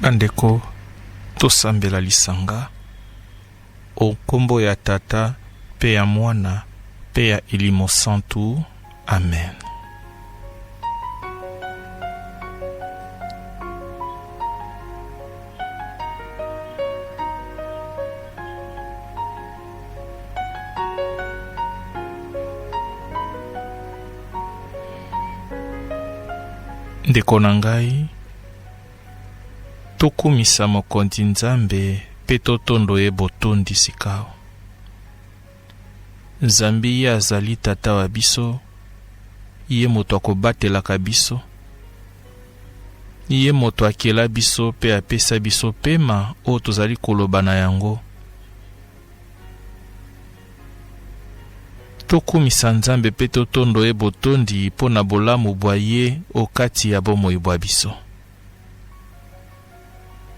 Bandeko, tosambela lisanga o kombo ya Tata pe ya Mwana pe ya Elimo Santu. Amen. Ndeko na ngai, tokumisa mokonzi Nzambe pe totondo ye botondi sikao. Nzambe ye azali Tata wa biso, ye moto akobatelaka biso, ye moto akela biso pe apesa biso pema o tozali koloba na yango. Tokumisa Nzambe pe totondo ye botondi po na bolamu bwa ye okati ya bomoi bwa biso.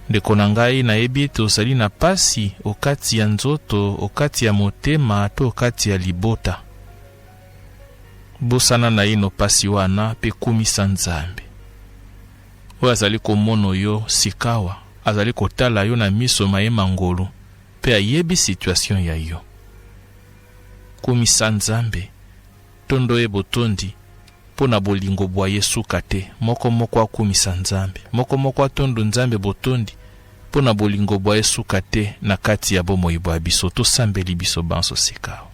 Ndeko na ngai, nayebi ete ozali na pasi okati ya nzoto, okati ya motema to okati ya libota. Bosana na ino pasi wana pe kumisa Nzambe. Oyo azali komono yo sikawa, azali kotala yo na miso mayema ngolu pe ayebi situation ya yo. Kumisa Nzambe, tondo ye botondi po na bolingo bwa Yesu kate. Moko moko akumisa Nzambe, moko moko atondo Nzambe botondi po na bolingo bwa Yesu kate na kati ya bomoi bwa biso. Tosambeli biso banso sikao.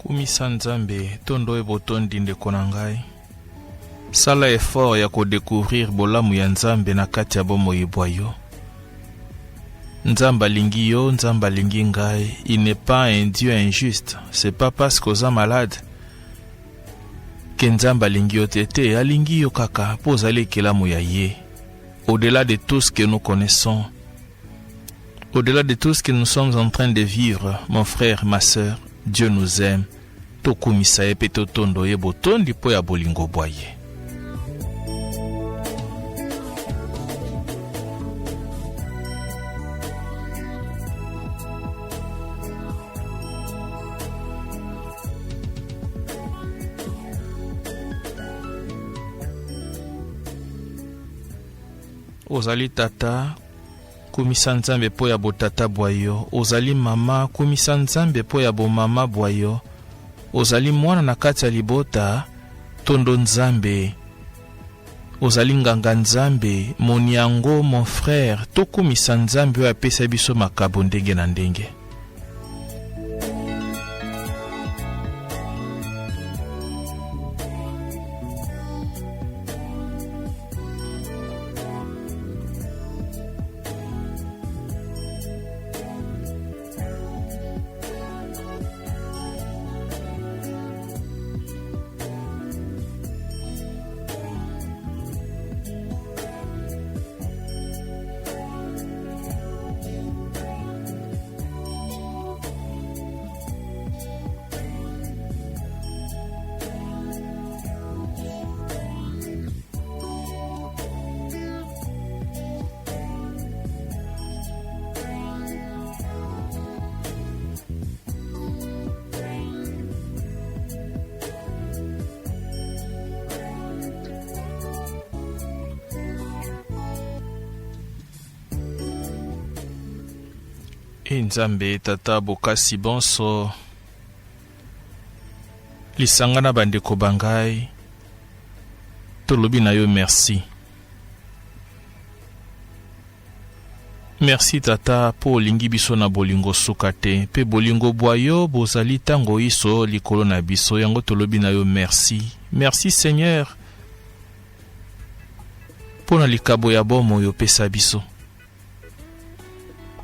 Kumisa Nzambe, tondo e botondi ndeko na ngai. Sala effort ya kodécouvrir bolamu ya Nzambe na kati ya bomoi bwa yo. Nzamba lingi yo, Nzamba lingi ngai. Il n'est pas un Dieu injuste. C'est pas parce qu'on est malade que Nzamba lingi yo tete. Alingi yo kaka po zali kelamu ya ye. Au-delà de tout ce que nous connaissons, au-delà de tout ce que nous sommes en train de vivre, mon frère, ma sœur, Dieu nous aime. Tokumisa ye pe totondo ye botondi po ya bolingo bwa ye. Ozali Tata, kumisa Nzambe po ya botata bwa yo. Ozali mama, kumisa Nzambe po ya bomama bwa yo. Ozali mwana na kati ya libota, tondo Nzambe. Ozali nganga Nzambe, moniango, mon frère, tokumisa Nzambe oyo apesa biso makabo ndenge na ndenge. Nzambe tata bokasi bonso lisangana bandeko bangai tolobi na yo merci. Merci tata po lingi biso na bolingo sukate pe bolingo boyo bozali tango iso likolo na biso yango tolobi na yo merci. Merci Seigneur po na likabo ya bomo yo pesa biso.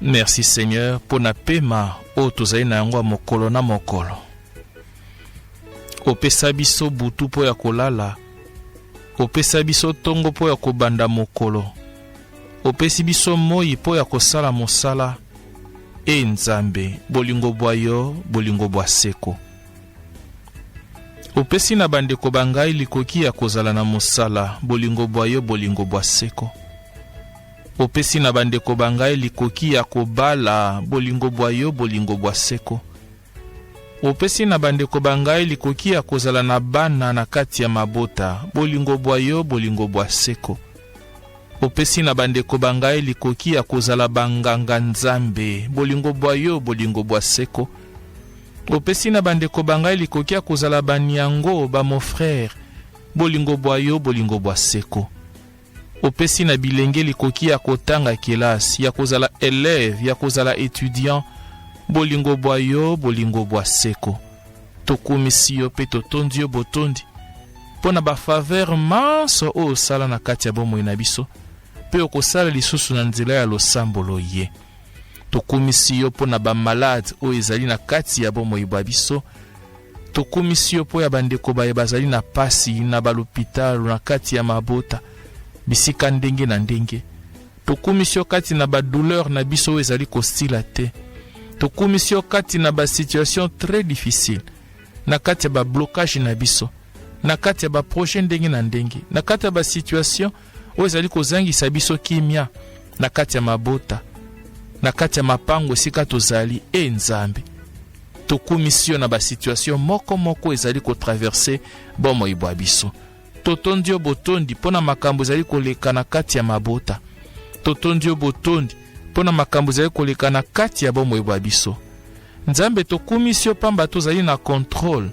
Merci Seigneur po na pema o tozali na yango mokolo na mokolo. Opesa biso butu po ya kolala. Opesa biso tongo po ya kobanda mokolo. Opesi biso moi po ya kosala mosala. Nzambe bolingo bwayo bolingo bwa seko. Opesi na bandeko bangai likoki ya kozala na mosala bolingo bwayo bolingo bwa seko. Opesi na bandeko bangai likoki ya kobala bolingo bwayo bolingo bwa seko. Opesi na bandeko bangai likoki ya kozala na bana na kati ya mabota bolingo bwayo bolingo bwa seko. Opesi na bandeko bangai likoki ya kozala banganga nzambe bolingo bwayo bolingo bwa seko. Opesi na bandeko bangai likoki ya kozala banyango ba mon frère bolingo bwayo bolingo bwa seko. Opesi na bilenge likoki ya kotanga kelasi ya kozala élève ya kozala étudiant bolingo bwayo bolingo bwa seko. Tokumisi yo pe totondi yo botondi pona ba faveur manso o sala na kati ya bomoi na biso pe okosala lisusu na nzela ya losambolo ye. Tokumisi yo pona ba malade o ezali na kati ya bomoi bwa biso. Tokumisi yo po ya bandeko baye bazali na pasi na balopitalo na kati ya mabota bisika ndenge na ndenge. Tokumisi yo kati na ba douleur na biso o ezali kostila te. Tokumisi yo kati na ba situation très difficile na kati ya ba blocage na biso na kati ya ba projet ndenge na ndenge na kati ya ba situation o ezali kozangisa biso kimia na kati ya mabota na kati ya mapango sika tozali Nzambe. Tokumisi yo na ba situation moko ezali ko traverser bomo ibwa biso. Totondi yo botondi pona makambo ezali koleka na kati ya mabota. Totondi yo botondi pona makambo ezali koleka na kati ya bomo ibwa biso. Nzambe tokumisi yo pamba tozali na contrôle.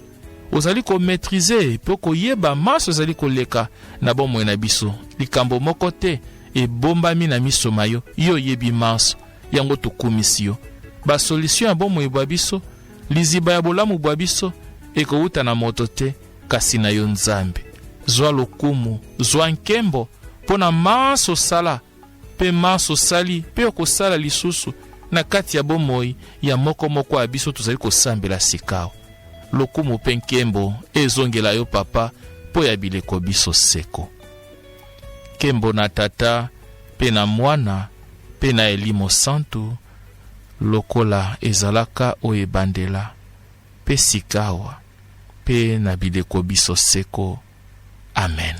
Ozali ko maîtriser po ko yeba maso ozali koleka na bomo na biso. Likambo moko te e bombami na miso mayo yo yebi maso yango tokumisi yo. Ba solution ya bomo ibwa biso liziba ya bolamu bwa biso ekouta na moto te kasi na yo Nzambe. Zwa lokumu, zwa nkembo pona maso sala pe maso sali pe okosala lisusu na kati ya bomoi ya moko ya biso tozali kosambela sikao. Lokumu pe nkembo ezongela yo papa po ya bileko biso seko. Kembo na tata pe na mwana pe na elimo santu lokola ezalaka o ebandela pe sikawa pe na bileko biso seko. Amen.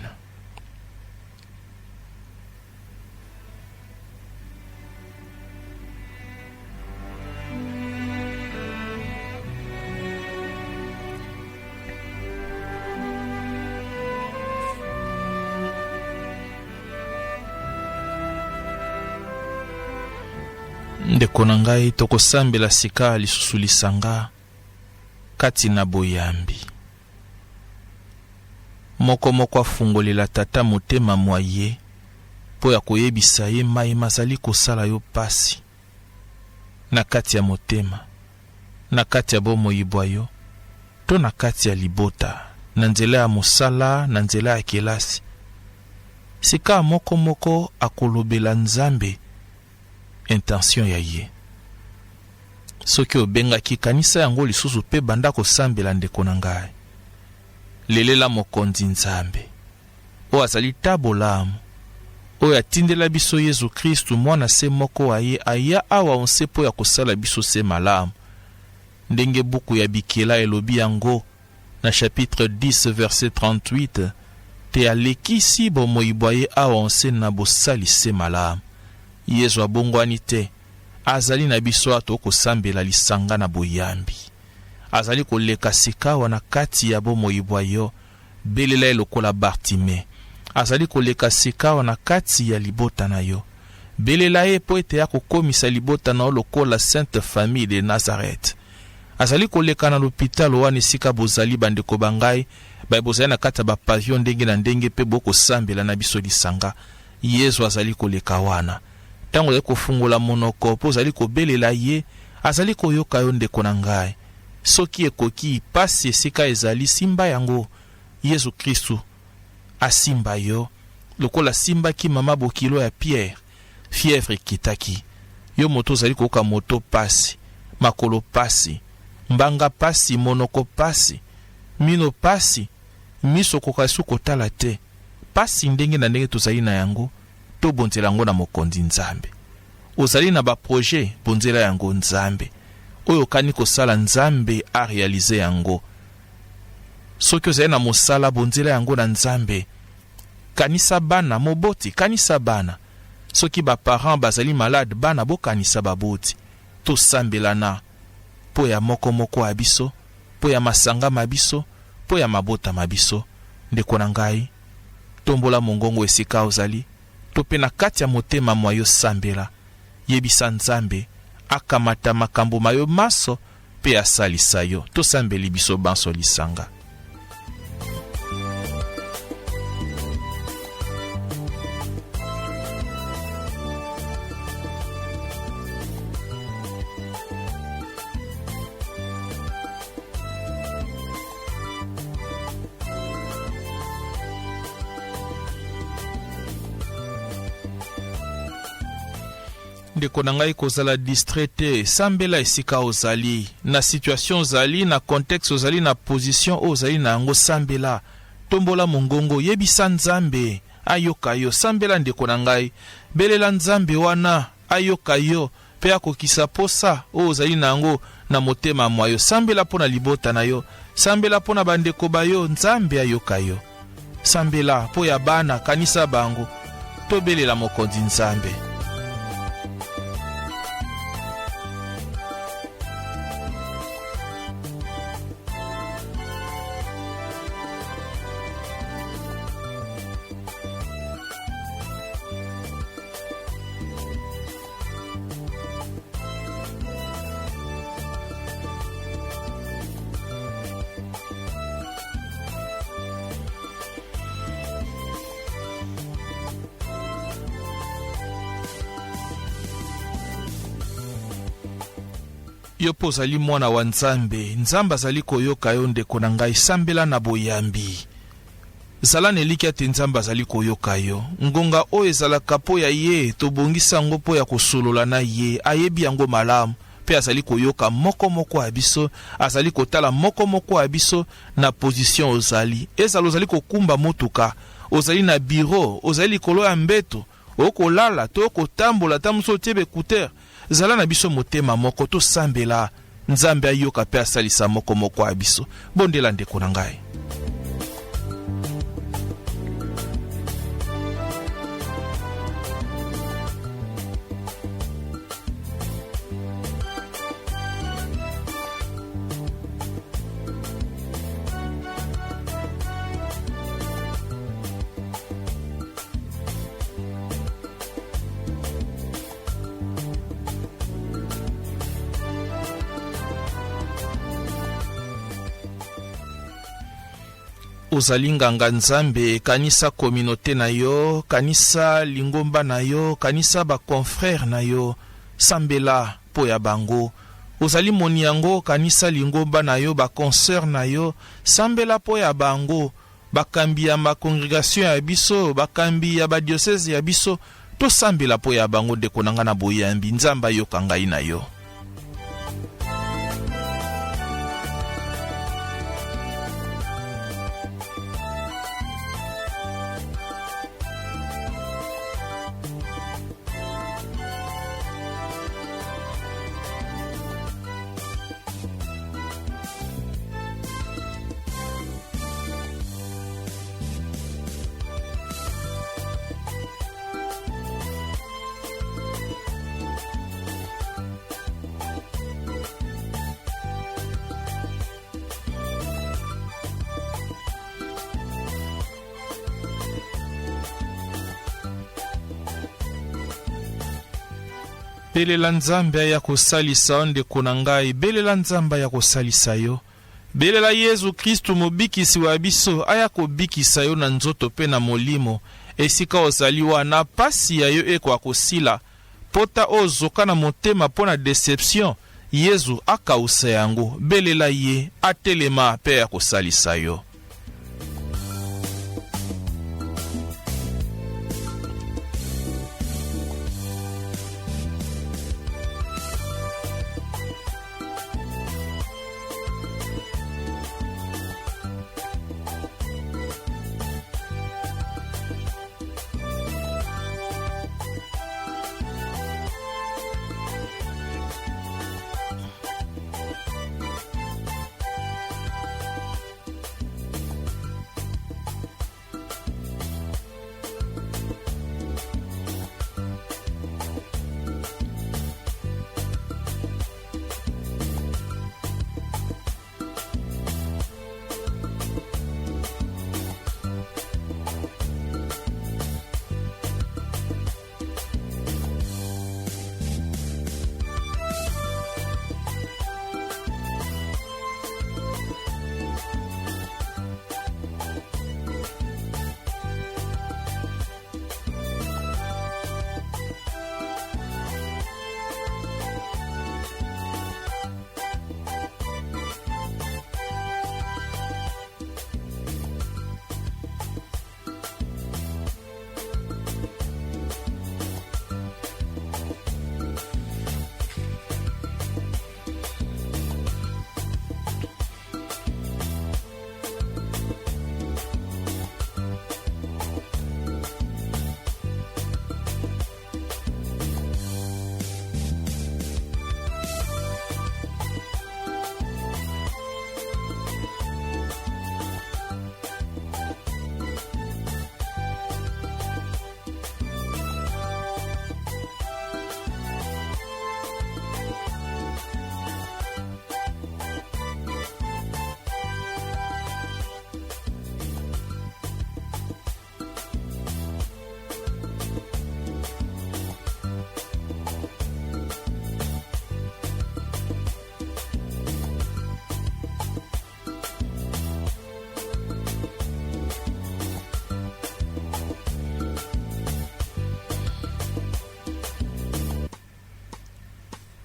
Ndeko na ngai tokosambela sika lisusu lisanga kati na boyambi. Moko afungolela tata motema mwaye po ya koyebisa ye mai mazali kosala yo pasi na kati ya motema na kati ya bomoi bwayo to na kati ya libota na nzela ya mosala na nzela ya kelasi. Sika moko akolobela Nzambe intention ya ye. Soki obengaki kanisa yango lisusu pe banda kosambela ndeko na ngai. Lelela mokonzi Nzambe o azali tabolamu o atindela biso Yesu Kristu mwana se moko aye aya awa onse po ya kosala biso se malamu. Ndenge buku ya bikela elobi yango na chapitre 10 verset 38 te alekisi bomoi bwaye awa onse na bosali se malamu. Yesu abongwani te azali na biso ato kosambela lisanga na boyambi. Azali koleka sikawa na kati ya bomoi bwayo belela lokola Bartime. Azali koleka sikawa na kati ya libota na yo belela ye po ete akokomisa libota na yo lokola Sainte Famille de Nazareth. Azali koleka na l'hôpital wana esika bozali bandeko bangai, bozali na kati ya bapavillon ndenge na ndenge mpe bokosambela na biso lisanga. Yesu azali koleka wana. Tango azali kofungola monoko po azali kobelela ye, azali koyoka yo ndeko na ngai. Soki ekoki pasi esika ezali simba yango. Yesu Kristu asimba yo lokola simbaki mama bokilo ya Pierre. Fièvre kitaki. Yo moto azali koyoka moto pasi, makolo pasi, mbanga pasi, monoko pasi, mino pasi, miso kokasu kotala te. Pasi ndenge na ndenge tozali na yango, to bonzela yango na mokonzi Nzambe. Ozali na ba projet, bonzela yango Nzambe. Oyo kani kosala Nzambe a réaliser yango. Soki ozali na mosala, bonzela yango na Nzambe. Kanisa bana moboti, kanisa bana. Soki ba parents bazali malade, bana bo kanisa baboti. To sambelana po ya moko moko abiso, po ya masanga mabiso, po ya mabota mabiso. Ndeko na ngai, tombola mongongo esika ozali, to pe na kati ya motema mwa yo sambela. Yebisa Nzambe akamata makambo mayo maso pe asalisa yo. To sambeli biso banso lisanga. Ndeko na ngai kozala distraite, sambela esika ozali, na situation ozali, na contexte ozali, na position ozali na yango sambela. Tombola mongongo, yebisa Nzambe ayoka yo, sambela ndeko na ngai. Belela Nzambe wana ayoka yo, pe akokisa posa ozali na yango na motema mwa yo. Sambela pona libota na yo, sambela pona bandeko bayo, Nzambe ayoka yo. Sambela po ya bana kanisa bango, to belela mokonzi Nzambe. Yo po zali mwana wa Nzambe, Nzambe azali koyoka yo ndeko na ngai, sambela na boyambi. Zala neliki ate Nzambe azali koyoka yo. Ngonga oyo ezalaka po ya ye, tobongisa yango po ya kosolola na ye, ayebi yango malamu, pe azali koyoka moko moko abiso, azali kotala moko moko abiso na position ozali. Ezalo ozali kokumba motuka, ozali na bureau, ozali likolo ya mbeto, okolala, to okotambola, tamuso tiebe écouteur. Zala na biso motema moko to sambela, Nzambe ayoka pe asalisa moko moko abiso. Bondela ndeko na ngai. Ozali nganga Nzambe, kanisa communauté na yo, kanisa lingomba na yo, kanisa ba confrère na yo, sambela po ya bango. Ozali moni yango, kanisa lingomba na yo, ba concert na yo, sambela po ya bango. Bakambi ya ma congregation ya biso, bakambi ya ba diocese ya biso, to sambela po ya bango ndeko nanga na boyambi. Nzamba yo kangai na yo. belela nzambe ya kosalisa ndeko na ngai, belela nzambe ya kosalisa yo, belela Yesu Kristu mobikisi wa biso aya kobikisa yo na nzoto pe na molimo, esika ozali wana pasi ya yo ekwa kosila, pota ozoka na motema pona deception, Yesu akausa yango, belela ye atelema pe ya kosalisa yo.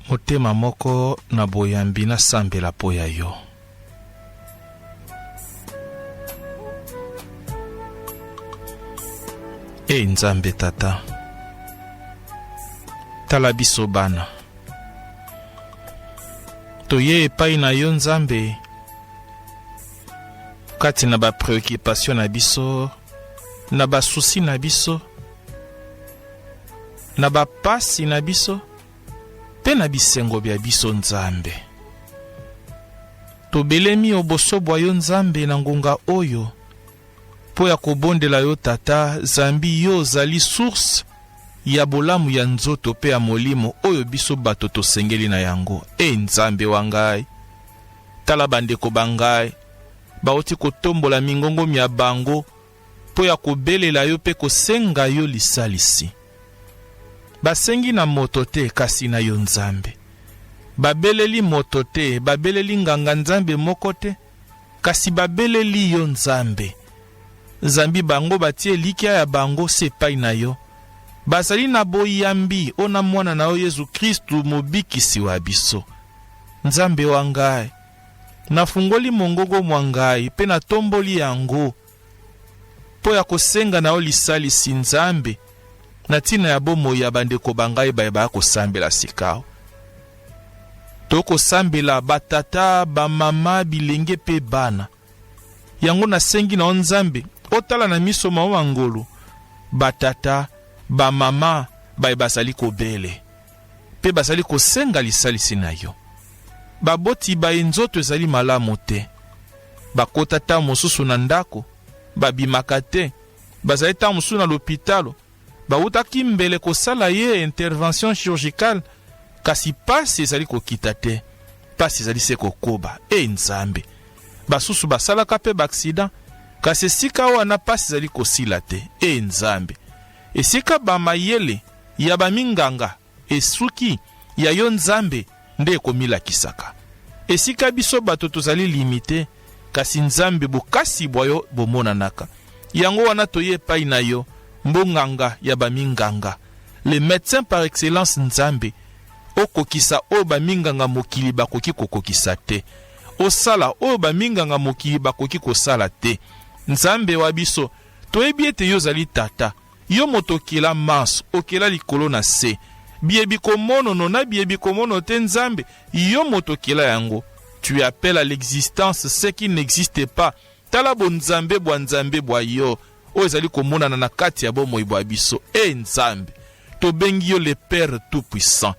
Motema moko na boyambi na sambela po ya yo. Nzambe tata, tala biso bana, toye epai na yo Nzambe, kati na ba preoccupation na biso, na ba souci na biso, na ba pasi na biso, pe na bisengo bya biso Nzambe. Tobelemi obosobwa yo Nzambe na ngonga oyo, po ya kobondela yo tata, zambi yo zali source ya bolamu ya nzoto pe ya molimo oyo biso bato tosengeli na yango. Nzambe wangai, tala bandeko bangai, bauti kotombola mingongo mya bango, po ya kobelela yo pe kosenga yo lisalisi. Basengi na moto te kasi na yo Nzambe. Babeleli moto te, babeleli nganga Nzambe moko te, kasi babeleli yo Nzambe. Zambi bango batie likia ya bango sepai na yo. Bazali na boyambi ona mwana na yo Yesu Kristu mobikisi wa biso. Nzambe wangai, nafungoli mongongo mwangai pe na tomboli yango, po ya kosenga na yo lisalisi Nzambe, na tina ya bomo ya bandeko bangai bayeba kosambela sikao. Toko sambela batata, bamama, bilenge pe bana. Yango na sengi na Nzambe, otala na miso mawa ngolo, batata, bamama, basali kobele, pe basali kosenga lisalisi na yo. Baboti nzoto ezali malamu te, bakota ta mosusu na ndako, babimaka te, bazali ta mosusu na l'hôpital, bautaki mbele kosala ye intervention chirurgicale, kasi pasi ezali kokita te, pasi ezali se kokoba. Nzambe, basusu basalaka pe b'accident, kasi esika wana pasi ezali kosila te. Nzambe, esika bamayele ya baminganga esuki ya yo nzambe nde ekomilakisaka. Esika biso bato tozali limite, kasi nzambe bokasi bwa yo bomonanaka. Yango wana toye epai na yo, mbonganga ya baminganga, le médecin par excellence nzambe, okokisa oyo baminganga mokili bakoki kokokisa te, osala oyo baminganga mokili bakoki kosala te. Nzambe wa biso, toyebi ete yo zali tata, yo moto okela manso, okela likolo na se, biebi komono nona biebi komono te nzambe, yo moto okela yango. Tu appelles à l'existence ce qui n'existe pas. Tala bo nzambe bwa yo, o ezali komonana na kati ya bomoi bwa biso. Nzambe, tobengi yo le Père Tout-Puissant.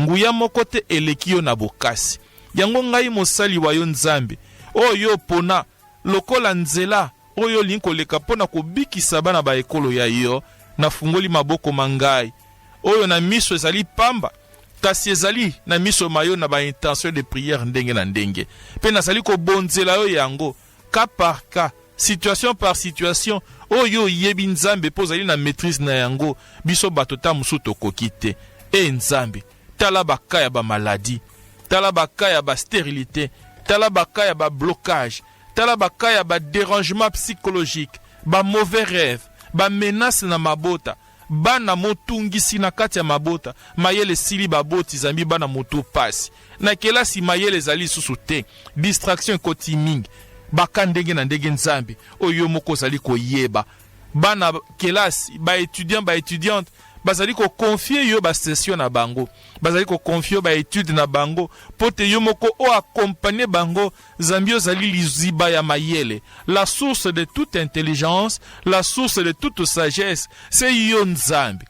Nguya moko te eleki yo na bokasi. Yango ngai mosali wa yo nzambe, oyo pona lokola nzela, oyo linko leka pona kobikisa bana ba ekolo ya yo, na fungoli maboko mangai, oyo na miso ezali pamba, kasi ezali na miso mayo na ba intention de prière ndenge na ndenge. Pe nazali ko bonzela yo yango, cas par cas, situation par situation, oyo yebi nzambe po zali na maîtrise na yango, biso batota musu tokokite. Nzambe, tala baka ya ba maladie, tala baka ya ba stérilité, tala baka ya ba blocage, tala baka ya ba dérangement psychologique, ba mauvais rêve, ba menace na mabota, bana motungisi na kati ya mabota, mayele sili baboti zambi bana moto pasi, na kelasi mayele zali susu te, distraction koti mingi, baka ndenge na ndenge nzambe, oyo moko zali koyeba, bana kelasi, ba étudiante, bazali ko confier yo ba session na bango, bazali ko confier ba étude na bango, pote yo moko o accompagner bango, zambio zali liziba ya mayele, la source de toute intelligence, la source de toute sagesse, c'est yo nzambe.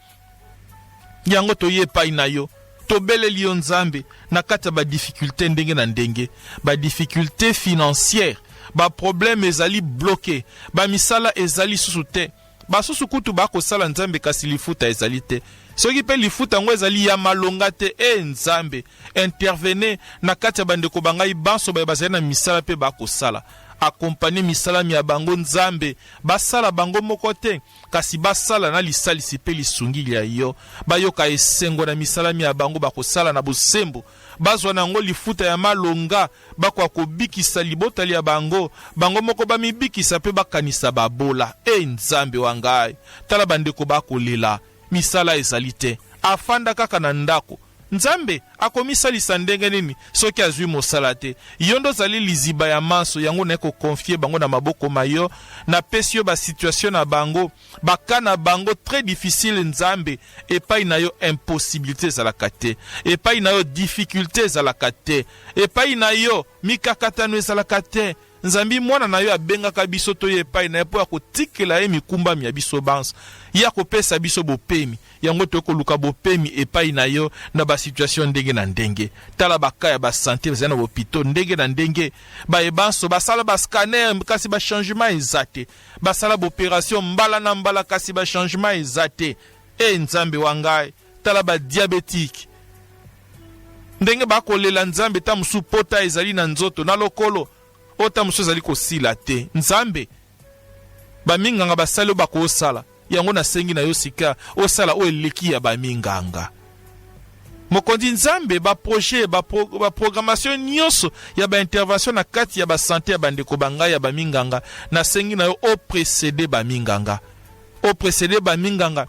Yango toye pa ina yo, tobele liyo nzambe, na kata ba difficulté ndenge na ndenge, ba difficulté financière, ba problème ezali bloqué, ba misala ezali susute, basusu kutu bako sala nzambe kasi lifuta ezali te. Soki pe lifuta ngo ezali ya malonga te, nzambe intervenez na kati ya bandeko bangai banso bazali na misala pe bako sala, accompagner misala mi ya bango nzambe, basala bango moko te, kasi basala na lisalisi pe lisungi ya yo, bayoka esengo na misala mi ya bango bako sala na bosembo, bazwa nango lifuta ya malonga, bako akobikisa libotali ya bango, bango moko bamibikisa pe bakanisa babola. Nzambe wangai, tala bandeko bako lela, misala ezali te, afanda kaka na ndako, nzambe akomisalisa ndenge nini soki azwi mosala te. Yondo zali liziba ya manso, yango na eko confier bango na maboko mayo, na pesi yo ba situation na bango, baka na bango très difficile nzambe, epai na yo impossibilité ezalaka te, epai na yo difficulté ezalaka te, epai na yo mikakatano ezalaka te. Nzambi mwana na yo abengaka biso to epai na po ya kotikela ye mikumba ya biso banso, ya kopesa biso bopemi, yango to koluka bopemi epai na yo na ba situation ndenge na ndenge. Tala baka ya ba santé bazana bopito ndenge na ndenge, ba ebanso basala ba scanner kasi ba changement ezate, basala ba opération mbala na mbala kasi ba changement ezate. Nzambe wangai, tala ba diabétique ndenge bakolela nzambe ta musu pota ezali na nzoto na lokolo, ota musu ezali kosila te. Nzambe baminganga basali bako osala, yango na sengi na yo sika osala o eleki ya baminganga. Mokondi nzambe ba projet ba programmation nyonso ya ba intervention na kati ya ba santé ya bandeko banga ya baminganga, na sengi na yo o précéder baminganga, o précéder baminganga,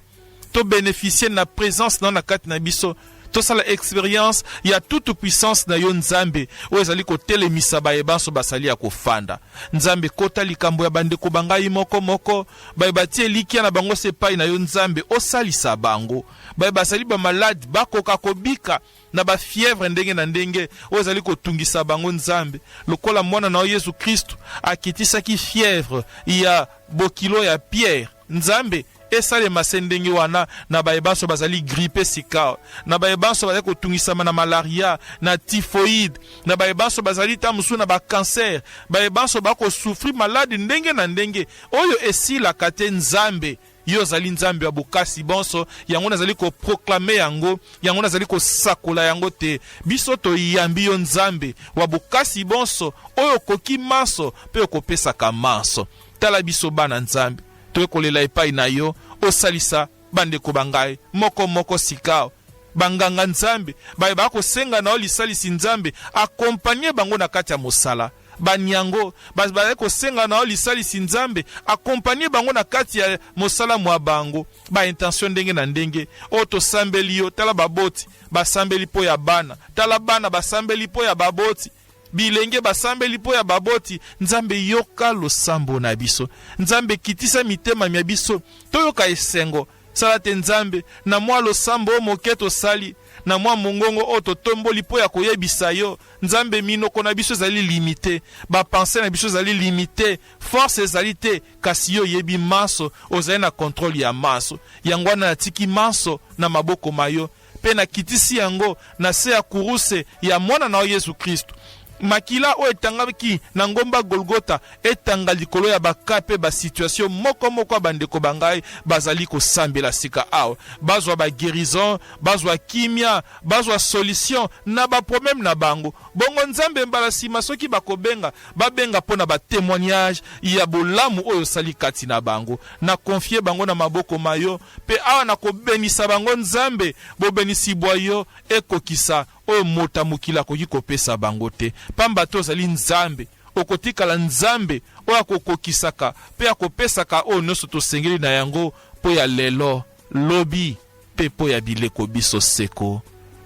to bénéficier na présence na kati na biso, to sala expérience ya toute puissance na yo nzambe, o ezali ko telemisa ba ebanso basali ya kofanda. Nzambe kota likambo ya bandeko bangai moko moko, ba batie likia na bango sepai na yo nzambe, o salisa bango, ba basali ba malade bakoka kobika na ba fièvre ndenge na ndenge, o ezali ko tungisa bango nzambe, lokola mwana na Yesu Kristo akitisa ki fièvre ya bokilo ya Pierre, nzambe esale masendenge wana na baebanso bazali grippe sika, na baebanso bazali kotungisama na malaria, na typhoïde, na baebanso bazali tamusu na ba cancer, baebanso bako souffrir malade ndenge na ndenge, oyo esila kate nzambe, yo zali nzambe wa bokasi bonso, yango nazali ko proclamer yango, yango nazali ko sakola yango te, biso to yambi yo nzambe wa bokasi bonso, oyo koki manso, pe okopesa ka manso. Tala biso bana nzambe, to kolela epai na yo, osalisa bandeko bangai moko moko sikao, banganga nzambe ba kosenga na lisalisi nzambe accompagner bango na kati ya mosala. Banyango ba kosenga na lisalisi nzambe accompagner bango na kati ya mosala mwa bango. Ba intention ndenge na ndenge oto sambeli yo tala baboti basambeli po ya bana, tala bana basambeli po ya baboti, bilenge basambeli po ya baboti. Nzambe yoka losambo na biso, nzambe kitisa mitema mya biso toyoka esengo. Salate nzambe na mwa losambo moketo sali na mwa mongongo oto tomboli po ya koyebisa yo. Nzambe minoko na biso zali limité, ba pensée na biso zali limité, force zali te, kasi yo yebi maso ozali na contrôle ya maso. Yangwana na tiki maso na maboko mayo pe na kitisi yango na se ya kuruse ya mwana na Yesu Kristo. Makila o etangaki na ngomba Golgota etanga likolo ya bakape ba situation moko bandeko bangai bazali ko sambela sika awo bazwa ba guérison, bazwa kimia, bazwa solution na ba problème na bango. Bongo nzambe mbala sima soki bakobenga babenga pona ba témoignage ya bolamu oyo sali kati na bango na confier bango na maboko mayo pe awa na ko benisa bango nzambe bo benisi boyo ekokisa oyo mota mukila koki kopesa bango te. Pamba to zali nzambe okotikala nzambe oyo akokokisaka pe akopesaka oyo nyonso tosengeli na yango po ya lelo lobi pe po ya bileko biso seko.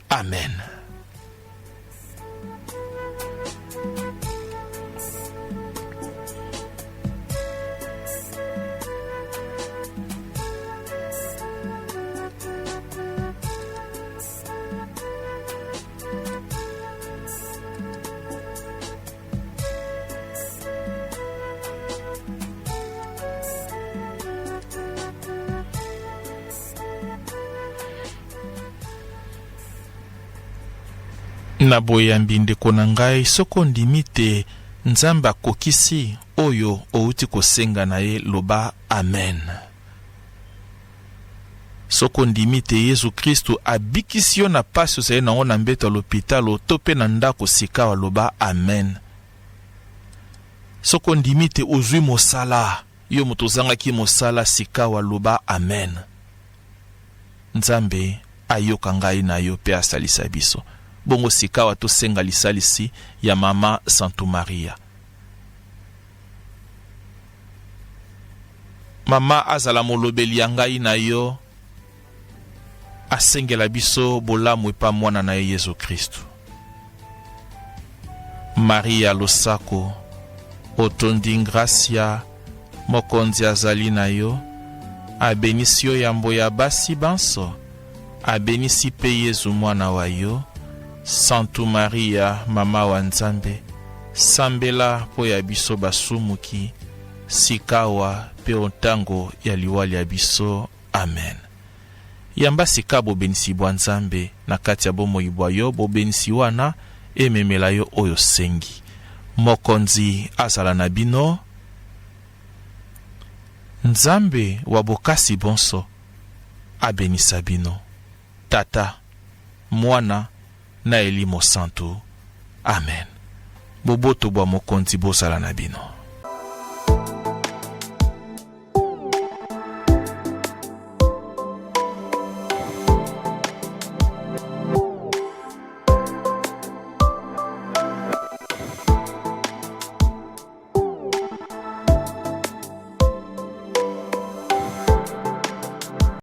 Amen. Na boyambi ndeko na ngai soko ndimi te nzambe akokisi oyo outi kosenga na ye loba amen. Soko ndimi te Yesu Kristo abikisi yo na pasi ozali nango na mbeto ya lopitalo to pe na ndako sika wa loba amen. Soko ndimi te ozwi mosala yo moto ozangaki mosala sika wa loba amen. Nzambe ayoka ngai na yo pe asalisa biso. Bongo sika wa tosenga lisalisi ya mama Santo Maria. Mama azala molobeli ya ngai na yo asengela biso bolamu epa mwana na Yesu Kristo. Maria losako otondi gracia mokonzi azali na yo, abenisi yo yambo ya basi banso, abenisi pe Yesu mwana wa yo. Santo Maria mama wa Nzambe, sambela po ya biso basumuki sikawa pe ontango ya liwali ya biso. Amen. Yamba sika bo benisi bwa Nzambe na kati ya bomoi bwa yo bo benisi wana ememela yo oyo sengi. Mokonzi azala na bino, Nzambe wa bokasi bonso abenisa bino. Tata, Mwana na Elimo Santo. Amen. Boboto bwa mokonzi bosala na bino.